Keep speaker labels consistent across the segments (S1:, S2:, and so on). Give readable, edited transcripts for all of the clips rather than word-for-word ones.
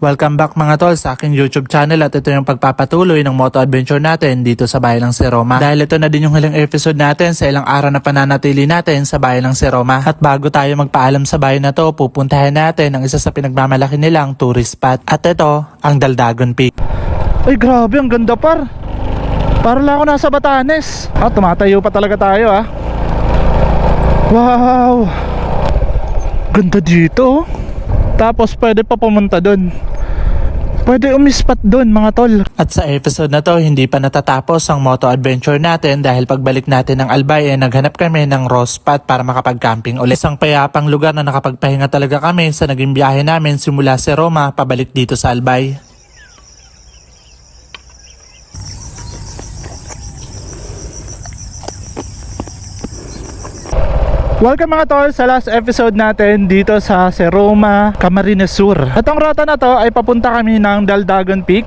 S1: Welcome back mga tol sa aking YouTube channel at ito yung pagpapatuloy ng moto adventure natin dito sa bayan ng Seroma. Dahil ito na din yung huling episode natin sa ilang araw na pananatili natin sa bayan ng Seroma. At bago tayo magpaalam sa bayan na to, pupuntahan natin ang isa sa pinagmamalaki nilang tourist spot. At ito, ang Daldagon Peak. Ay grabe, ang ganda par. Para lang ako nasa Batanes. Tumatayo pa talaga tayo Wow. Ganda dito. Tapos pwede pa pumunta dun. Pwede umispat doon mga tol. At sa episode na to, hindi pa natatapos ang moto adventure natin dahil pagbalik natin ng Albay naghanap kami ng raw spot para makapag-camping ulit. Isang payapang lugar na nakapagpahinga talaga kami sa naging biyahe namin simula Seroma pabalik dito sa Albay. Welcome mga tol sa last episode natin dito sa Seroma, Camarines Sur. At ang rota na to ay papunta kami ng Daldagon Peak.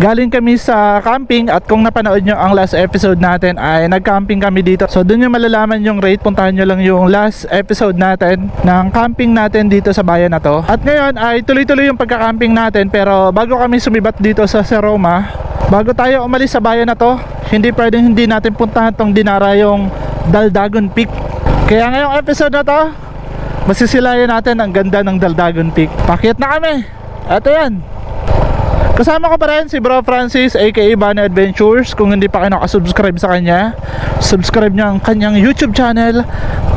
S1: Galing kami sa camping at kung napanood nyo ang last episode natin ay nag-camping kami dito. So dun nyo malalaman yung rate, puntahan nyo lang yung last episode natin ng camping natin dito sa bayan na to. At ngayon ay tuloy-tuloy yung pagka-camping natin pero bago kami sumibat dito sa Seroma, bago tayo umalis sa bayan na to, hindi pwedeng hindi natin puntahan tong dinarayong Daldagon Peak. Kaya ngayong episode na to, masisilayan natin ang ganda ng Daldagon Peak. Pakyat na kami. Ito yan. Kasama ko pa rin si Bro Francis aka Bunny Adventures. Kung hindi pa kayo nakasubscribe sa kanya, subscribe niya ang kanyang YouTube channel,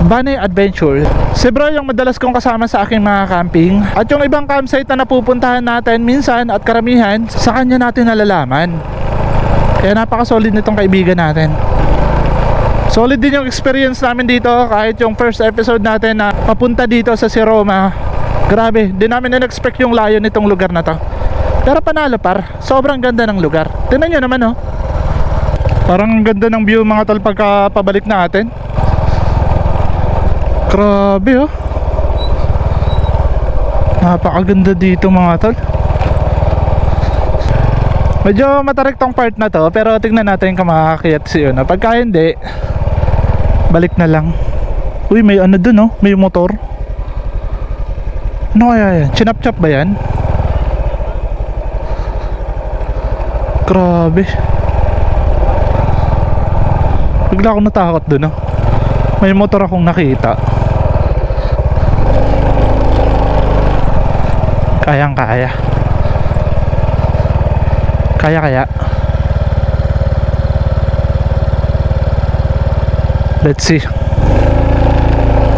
S1: Bunny Adventures. Si Bro yung madalas kong kasama sa aking mga camping. At yung ibang campsite na napupuntahan natin minsan at karamihan, sa kanya natin nalalaman. Kaya napaka-solid nitong kaibigan natin. Solid din yung experience namin dito. Kahit yung first episode natin na papunta dito sa Seroma, grabe, di namin in-expect yung layo nitong lugar na to. Pero panalo par, sobrang ganda ng lugar. Tingnan nyo naman parang ang ganda ng view mga tol pagka pabalik natin. Grabe napakaganda dito mga tol. Medyo matarik tong part na to, pero tingnan natin kung makakakiyat siya pagka hindi, balik na lang. Uy, may ano dun may motor. Ano kaya yan? Chinap-chap ba yan? Grabe. Bigla akong natakot dun May motor akong nakita. Kayang-kaya. Kaya. Let's see.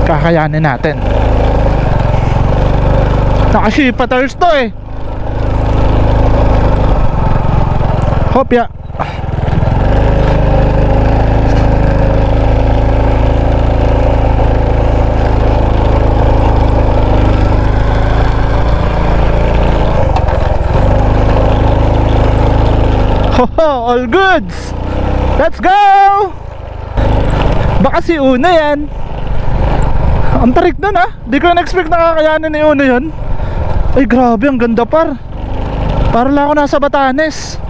S1: Kakayanin natin. Naka-shippers to Hopya. All goods. Let's go. Baka si Una yan. Ang tarik nun di ko na-expect na kakayanin ni Una yun. Ay grabe, ang ganda par. Para lang ako nasa Batanes.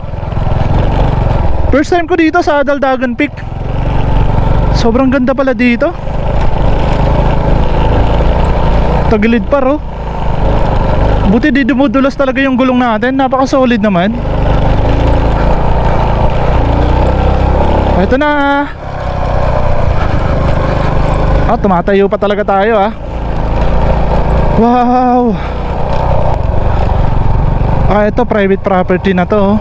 S1: First time ko dito sa Daldagon Peak. Sobrang ganda pala dito. Tagilid par Buti di dumudulas talaga yung gulong natin. Napaka-solid naman. Ito na. Tumatayo pa talaga tayo Wow. Ito private property na to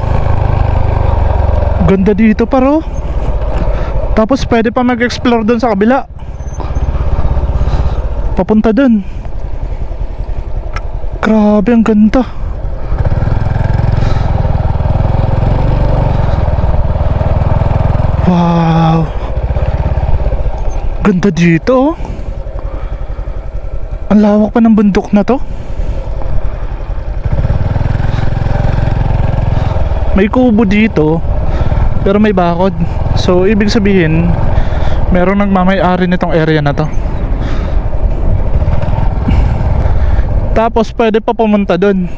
S1: Ganda dito paro. Tapos pwede pa mag-explore dun sa kabila. Papunta dun. Grabe, ang ganda. Wow. Ganda dito Ang lawak pa ng bundok na to. May kubo dito pero may bakod. So ibig sabihin merong nagmamay-ari nitong area na to. Tapos pwede pa pumunta dun.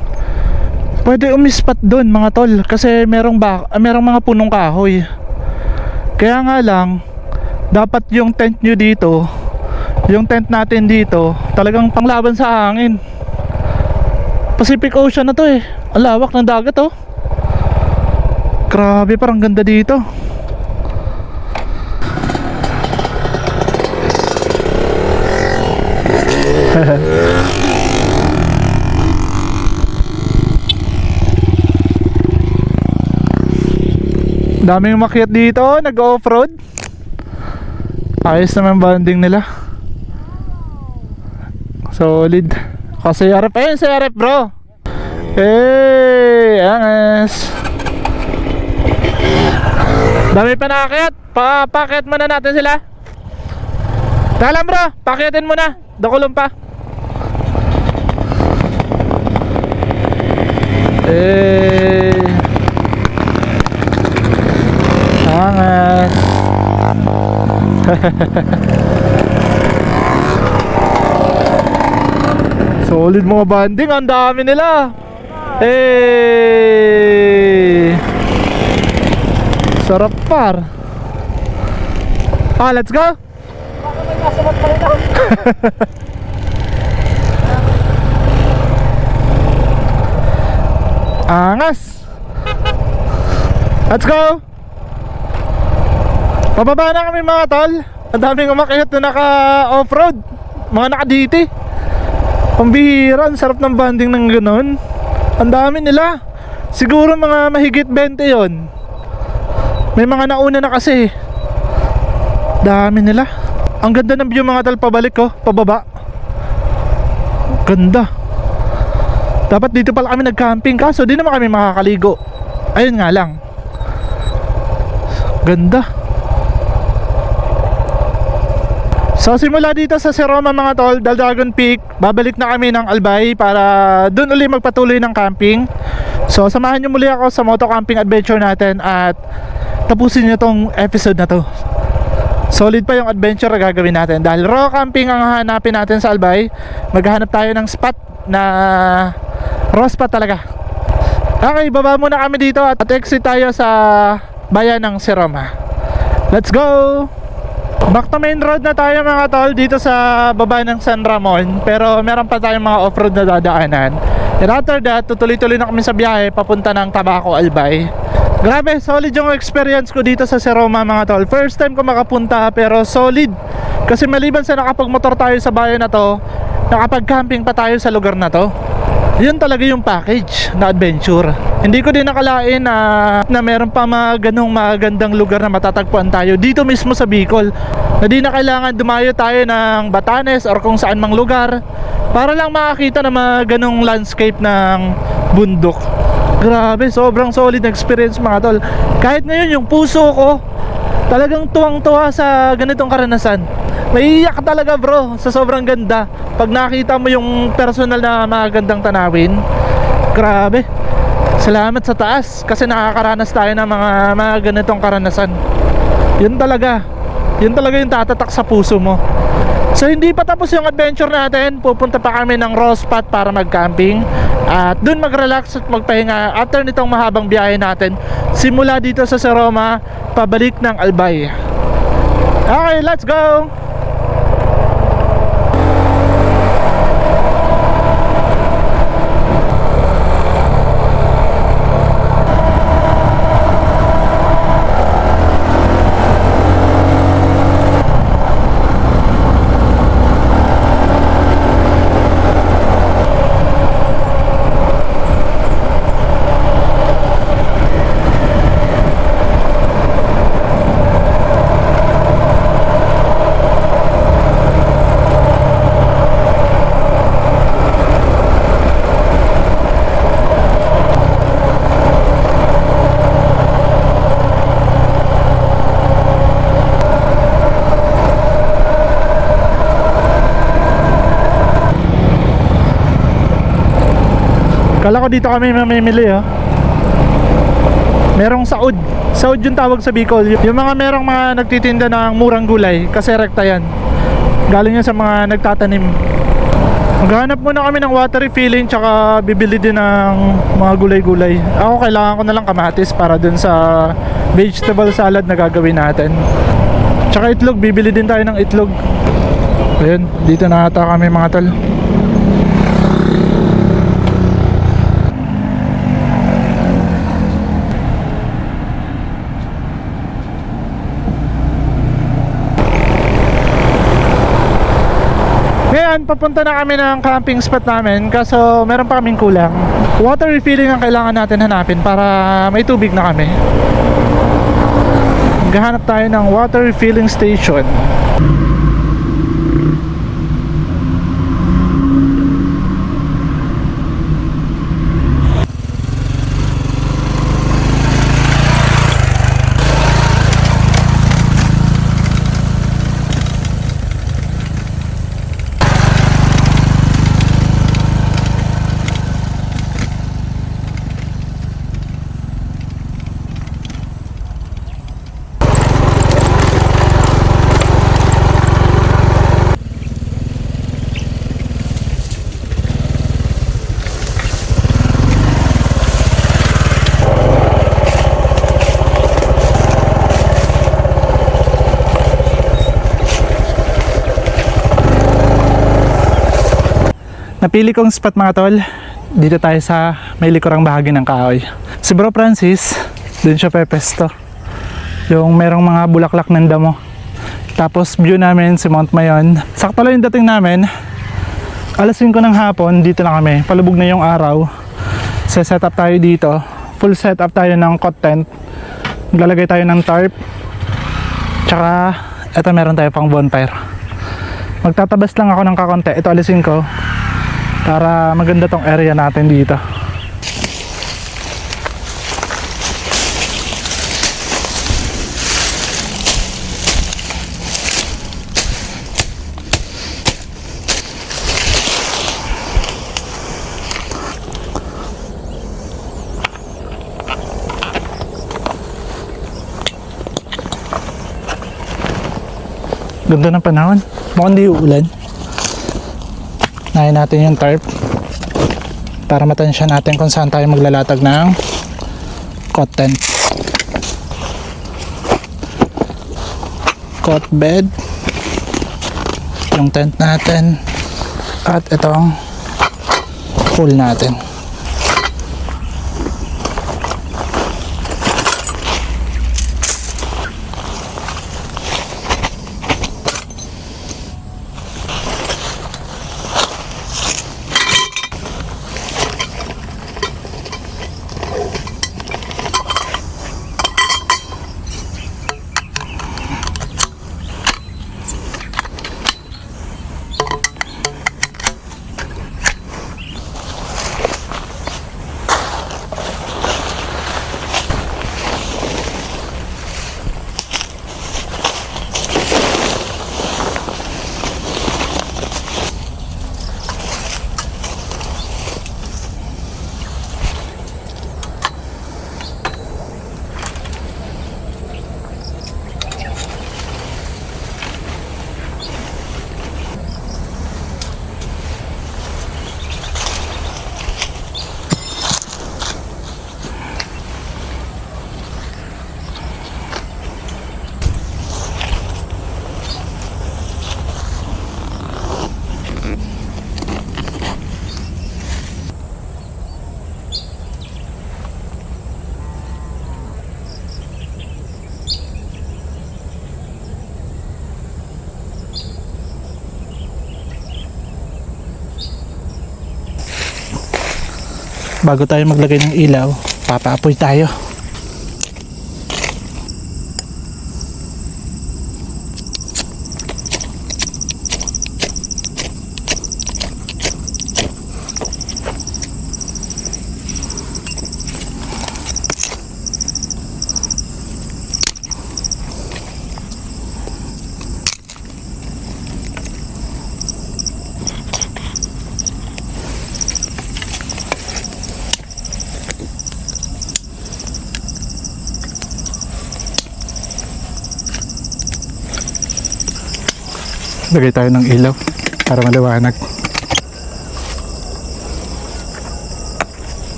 S1: Pwede umispat dun mga tol. Kasi merong mga punong kahoy. Kaya nga lang, dapat yung tent nyo dito, yung tent natin dito, talagang panglaban sa hangin. Pacific Ocean na to eh. Ang lawak ng dagat oh. Grabe, parang ganda dito. Daming umakyat dito, nag-off-road. Ayos naman banding nila. Solid. Kasi RF ayun, si RF bro. Hey, angas. Dami pa nakakit. Pakit muna natin sila. Dalam bro, pakitin muna. Dakulong pa. Eh, angas. Solid mga banding, ang dami nila. Eh, sarap par. Let's go. Angas. Let's go. Pababa na kami mga tol. Ang daming umakyat na naka off-road. Mga naka-DT. Pambihira, ang sarap ng banding ng ganun. Ang dami nila. Siguro mga mahigit 20 yon. May mga nauna na kasi. Dami nila. Ang ganda ng view mga tol, pabalik ko, pababa. Ganda. Dapat dito pala kami nag-camping, kaso di naman kami makakaligo. Ayun nga lang. Ganda. So simula dito sa Seroma mga tol, Daldagon Peak, babalik na kami ng Albay para dun uli magpatuloy ng camping. So samahan nyo muli ako sa moto camping adventure natin at tapusin nyo tong episode na to. Solid pa yung adventure na gagawin natin. Dahil raw camping ang hahanapin natin sa Albay, maghahanap tayo ng spot na raw spot talaga. Okay, baba muna kami dito at exit tayo sa bayan ng Seroma. Let's go! Back to main road na tayo mga tol, dito sa baba ng San Ramon. Pero meron pa tayong mga off-road na dadaanan. And after that, tutuloy-tuloy na kami sa biyahe papunta ng Tabaco, Albay. Grabe, solid yung experience ko dito sa Seroma mga tol. First time ko makapunta pero solid. Kasi maliban sa nakapagmotor tayo sa bayan na to, nakapag-camping pa tayo sa lugar na to. Yun talaga yung package na adventure. Hindi ko din nakalain na meron pa mga ganong magandang lugar na matatagpuan tayo dito mismo sa Bicol. Na di na kailangan dumayo tayo ng Batanes or kung saan mang lugar para lang makakita ng mga ganong landscape ng bundok. Grabe, sobrang solid na experience mga tol. Kahit ngayon yung puso ko talagang tuwang-tuwa sa ganitong karanasan. Maiiyak talaga bro sa sobrang ganda pag nakita mo yung personal na magandang tanawin. Grabe. Salamat sa taas kasi nakakaranas tayo ng mga ganitong karanasan. Yun talaga yung tatatak sa puso mo. So hindi pa tapos yung adventure natin. Pupunta pa kami ng raw spot para mag-camping at dun mag-relax at magpahinga after nitong mahabang biyahe natin simula dito sa Seroma pabalik ng Albay. Okay, let's go! Kala ko dito kami mamimili oh. Merong saud. Saud yung tawag sa Bicol. Yung mga merong mga nagtitinda ng murang gulay. Kasi rekta yan. Galing yan sa mga nagtatanim. Maghanap muna kami ng water refilling. Tsaka bibili din ng mga gulay-gulay. Ako kailangan ko na lang kamatis para dun sa vegetable salad na gagawin natin. Tsaka itlog. Bibili din tayo ng itlog. Ayun, dito na ata kami mga tol. Ngayon, papunta na kami ng camping spot namin, kaso meron pa kaming kulang. Water refilling ang kailangan natin hanapin para may tubig na kami. Maghahanap tayo ng water refilling station. Napili kong spot mga tol, dito tayo sa may likurang bahagi ng kahoy. Si Bro Francis, dun siya pepesto. Yung merong mga bulaklak ng damo. Tapos view namin si Mount Mayon. Sakto lang yung dating namin. Alas 5 ng hapon, dito na kami. Palubog na yung araw. Set up tayo dito. Full setup tayo ng cot tent. Maglalagay tayo ng tarp. Tsaka, eto meron tayo pang bonfire. Magtatabas lang ako ng kakonti. Ito alisin ko. Para maganda tong area natin dito. Ganda ng panahon. Mukhang di uulan. Nahin natin yung tarp para matansya natin kung saan tayo maglalatag ng cot tent. Cot bed, yung tent natin, at itong pool natin. Bago tayo maglagay ng ilaw, papaapoy tayo. Lagay tayo ng ilaw para maliwanag.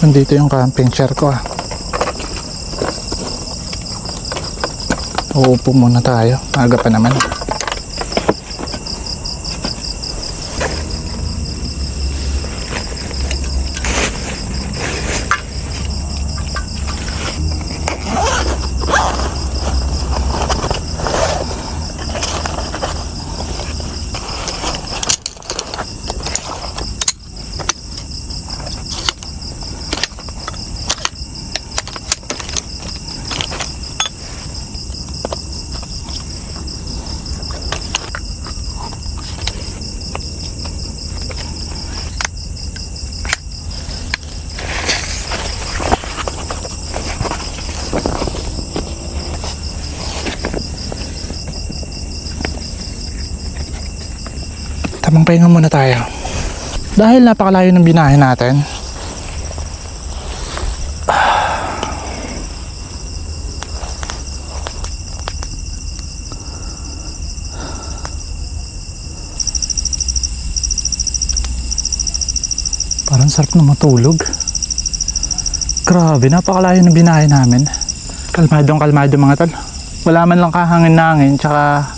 S1: Nandito yung camping chair ko. Uupo muna tayo. Aga pa naman. Tamang pahinga muna tayo. Dahil napakalayo ng binahe natin, parang sarap na matulog. Grabe, napakalayo ng binahe namin. Kalmadong kalmado mga tol. Wala man lang kahangin-hangin, tsaka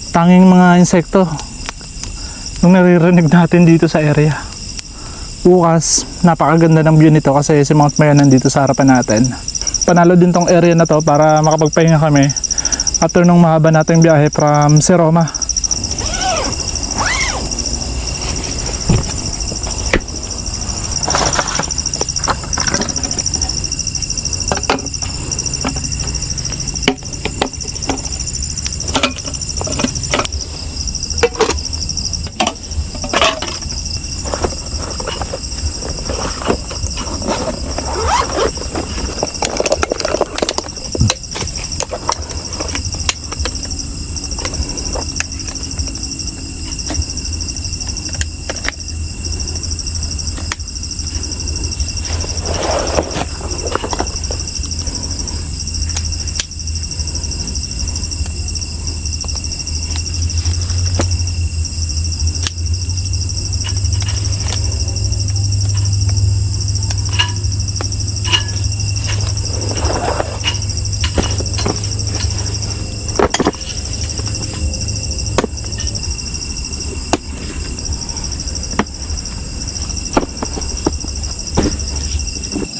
S1: tanging mga insekto yung naririnig natin dito sa area. Bukas, napakaganda ng view nito kasi si Mount Mayon nandito sa harapan natin. Panalo din tong area na to para makapagpahinga kami after nung mahaba nating biyahe from Seroma.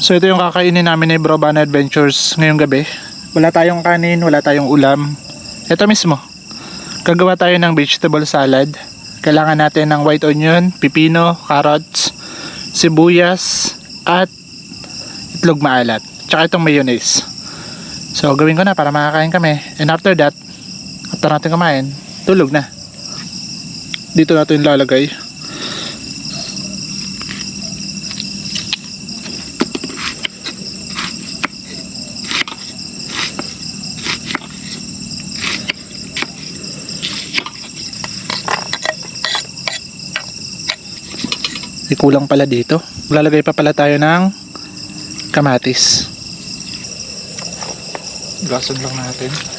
S1: So ito yung kakainin namin ni Bro Bana Adventures ngayong gabi. Wala tayong kanin, wala tayong ulam. Ito mismo. Gagawa tayo ng vegetable salad. Kailangan natin ng white onion, pipino, carrots, sibuyas, at itlog maalat. Tsaka itong mayonnaise. So gawin ko na para makakain kami. And after that, after natin kumain, tulog na. Dito natin lalagay. Kulang pala dito. Lalagay pa pala tayo ng kamatis. Gasan lang natin.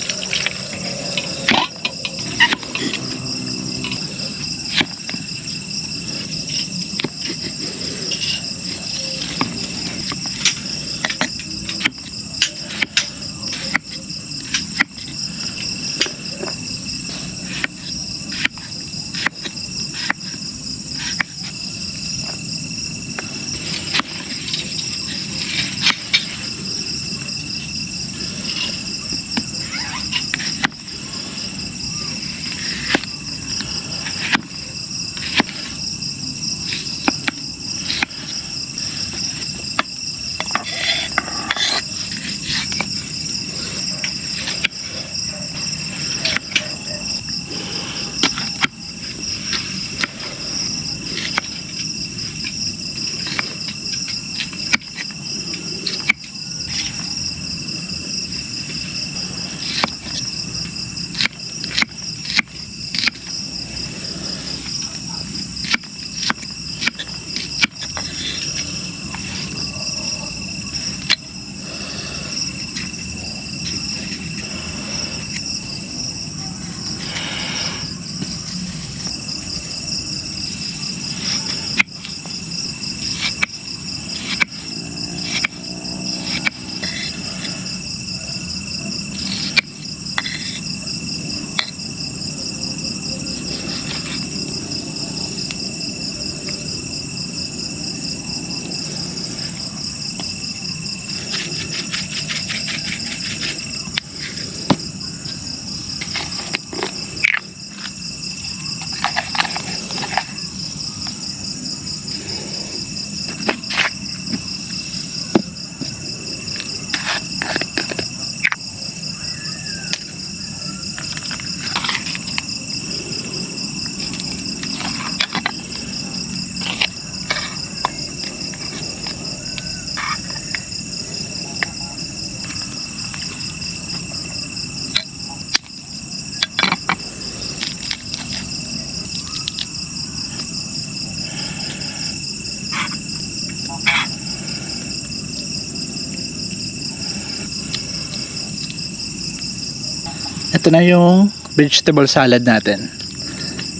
S1: Ito na yung vegetable salad natin.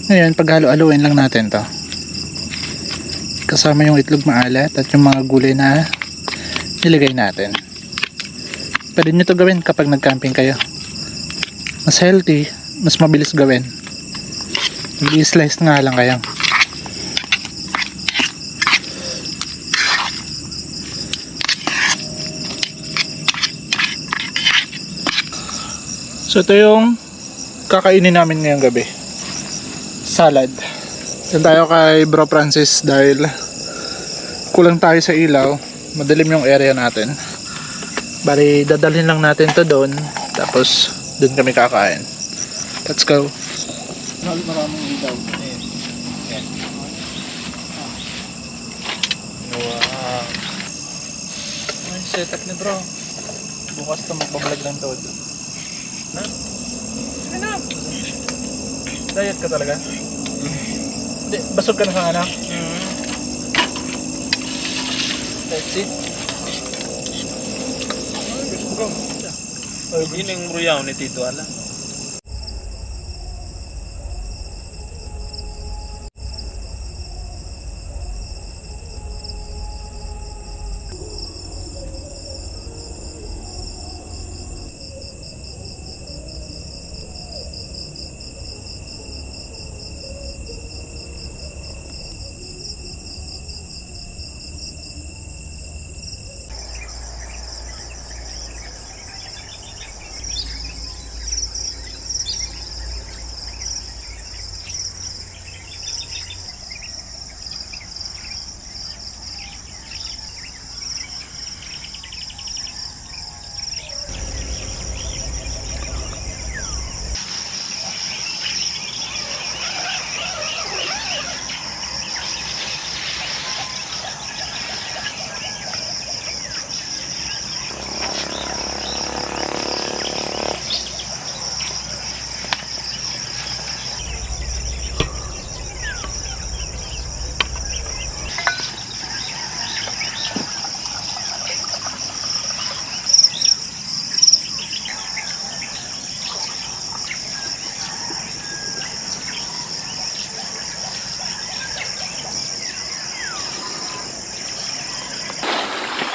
S1: Ngayon, paghalo-haluin lang natin to. Kasama yung itlog maalat at yung mga gulay na nilagay natin. Pwede nyo to gawin kapag nag-camping kayo. Mas healthy, mas mabilis gawin. I-slice nga lang kayo. So ito yung kakainin namin ngayong gabi. Salad. Yan tayo kay Bro Francis dahil kulang tayo sa ilaw. Madilim yung area natin. Bali dadalhin lang natin to doon. Tapos doon kami kakain. Let's go. Maraming ilaw. Ayan. Wow. Ay, setup ni bro. Bukas to magbablog lang to. Ha? Sige na. Diet ka talaga? Hindi, basog ka na sa anak? Let's see.
S2: Ini yung ruyaw ni Tito ala.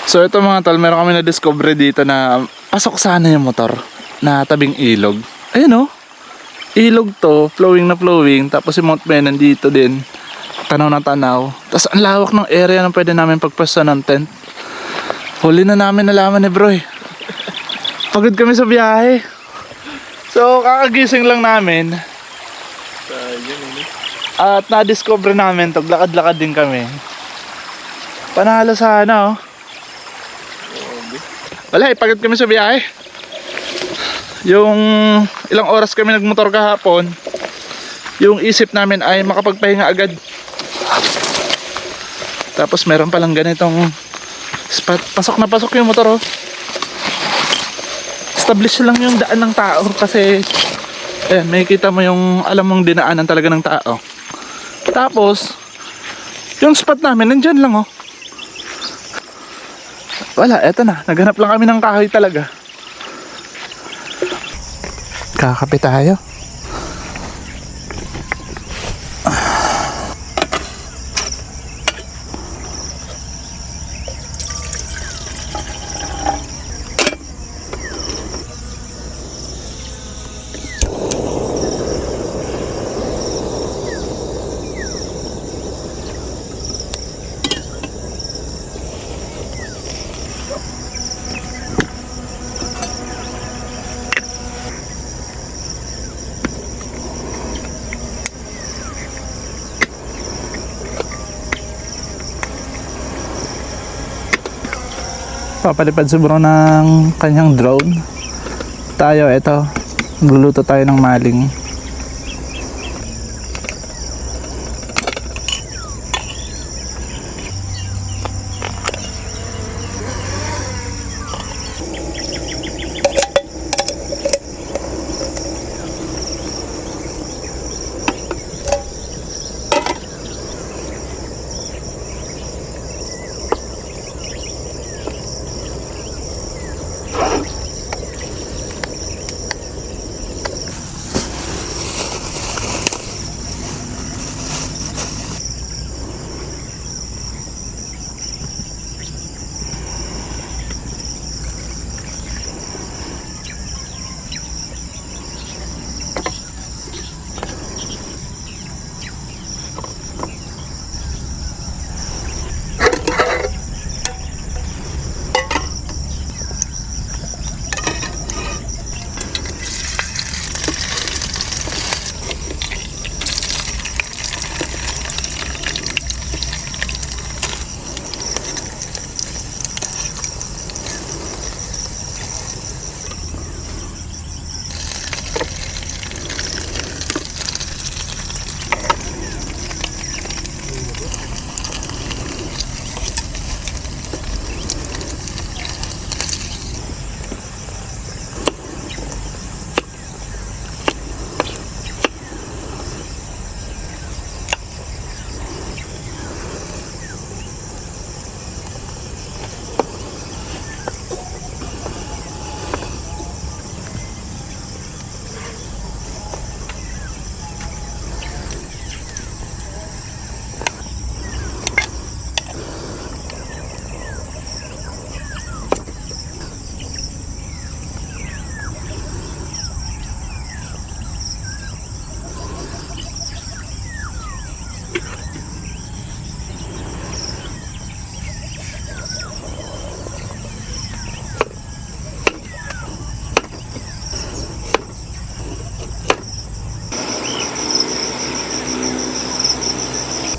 S1: So ito mga tol, meron kami na-discover dito na pasok sana yung motor na tabing ilog. Ayun oh. Ilog to, flowing na flowing. Tapos si Mount May nandito din. Tanaw na tanaw. Tapos ang lawak ng area na pwede namin pagpwesto ng tent. Huli na namin nalaman ni bro eh. Pagod kami sa biyahe. So kakagising lang namin. At na-discover namin to, lakad-lakad din kami. Panalo sana oh. Wala, pagod kami sa biyahe. Yung ilang oras kami nagmotor kahapon, yung isip namin ay makapagpahinga agad. Tapos meron palang ganitong spot. Pasok na pasok yung motor oh. Establish lang yung daan ng tao kasi may kita mo yung alam mong dinaanan talaga ng tao. Tapos yung spot namin nandyan lang oh. Wala, eto na. Naghanap lang kami ng kahoy talaga. Kakape tayo. Papalipad si bro ng kanyang drone. Tayo, eto, magluluto tayo ng maling.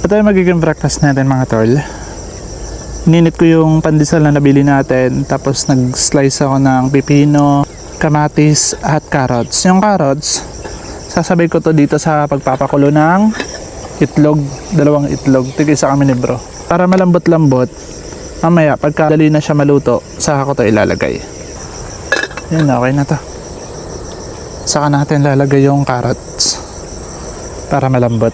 S1: Ito yung magiging breakfast natin mga tol. Ninit ko yung pandesal na nabili natin. Tapos nag-slice ako ng pipino, kamatis at carrots. Yung carrots, sasabay ko to dito sa pagpapakulo ng itlog. 2 itlog. Tigisa kami ni bro. Para malambot-lambot. Mamaya, pagka dali na siya maluto, saka ko to ilalagay. Yan, okay na to. Saka natin lalagay yung carrots. Para malambot.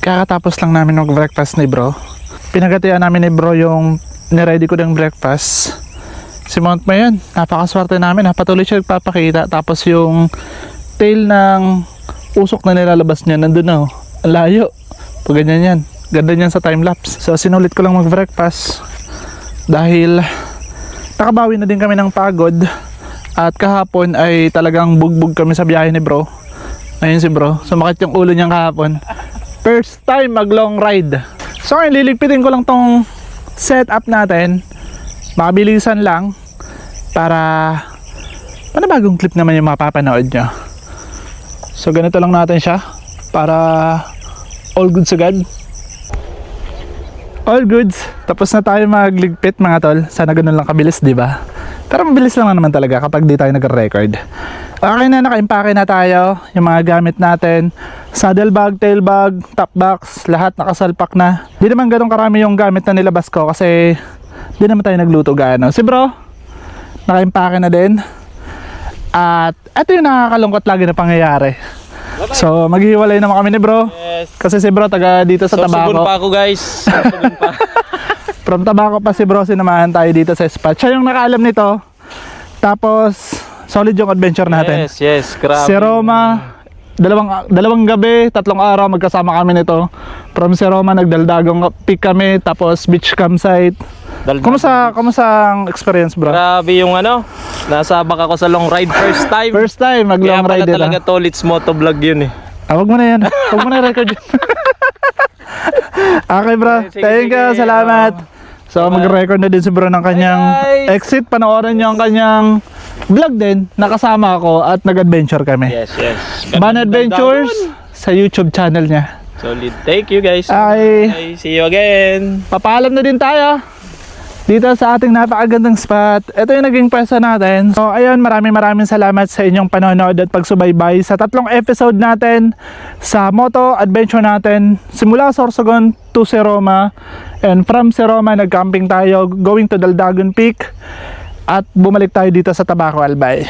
S1: Kakatapos lang namin mag-breakfast ni bro. Pinagatian namin ni bro yung niready ko ng breakfast. Si Mount mo yun, napakaswerte namin ha. Patuloy siya nagpapakita. Tapos yung tail ng usok na nilalabas niya nandun na oh. Ang layo. Pag ganyan yan. Ganda niyan sa time-lapse. So sinulit ko lang mag-breakfast. Dahil nakabawi na din kami ng pagod. At kahapon ay talagang bugbog kami sa biyahe ni bro. Ayun si bro. Sumakit yung ulo niyang kahapon. First time mag long ride. So ngayon liligpitin ko lang tong setup natin. Makabilisan lang. Para panibagong clip naman yung mapapanood nyo. So ganito lang natin siya. Para all goods agad. All goods. Tapos na tayo magligpit mga tol. Sana ganun lang kabilis, di ba? Pero mabilis lang naman talaga kapag di tayo nag-record. Okay na, naka-impake na tayo. Yung mga gamit natin. Saddle bag, tail bag, top box, lahat nakasalpak na. Di naman ganun karami yung gamit na nilabas ko kasi di naman tayo nagluto gaano. Si bro, naka-impake na din. At ito yung nakakalungkot lagi na pangyayari. So maghihiwalay naman kami ni bro.
S2: Yes.
S1: Kasi si bro taga dito sa Tabaco.
S2: Susugun pa ako guys. Susugun pa.
S1: From Tabaco pa si bro, sinamahan tayo dito sa spot. Siya yung nakaalam nito. Tapos solid yung adventure natin.
S2: Yes, yes. Grabe.
S1: Si Roma, dalawang gabi, 3 araw magkasama kami nito. From si Roma, nagdaldagong peak kami, tapos beach campsite. Kumusta ang experience bro?
S2: Grabe yung ano, nasabak ako sa long ride first time.
S1: First time mag long ride
S2: Kaya
S1: dito.
S2: pala talaga Tolits motovlog yun eh.
S1: Wag mo na yan. Wag mo na record yun. Okay bro,
S2: Sige,
S1: thank you,
S2: sige.
S1: salamat. So mag-record na din si bro ng kanyang
S2: Bye, guys.
S1: exit. Panoorin niyo ang kanyang vlog din. Nakasama ako at nag-adventure kami.
S2: Yes, yes.
S1: Ban Adventures sa YouTube channel niya.
S2: Solid. Thank you guys.
S1: Ay.
S2: Bye. See you again.
S1: Papaalam na din tayo dito sa ating napakagandang spot. Ito yung naging pwesto natin. So ayun, maraming salamat sa inyong panonood at pagsubaybay sa 3 episode natin sa moto adventure natin simula Sorsogon to Seroma, and from Seroma nag-camping tayo going to Daldagon Peak at bumalik tayo dito sa Tabaco Albay.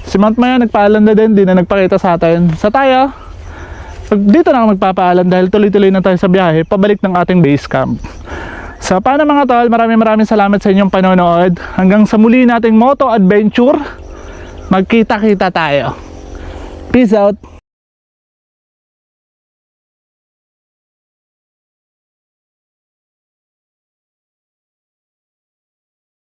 S1: Si Mount Maya nagpaalam na din, di na nagpakita sa atin. Sa tayo dito na ako magpapaalam dahil tuloy-tuloy na tayo sa biyahe pabalik ng ating base camp. So paano mga tol, maraming salamat sa inyong panonood. Hanggang sa muli nating moto adventure, magkita-kita tayo. Peace out.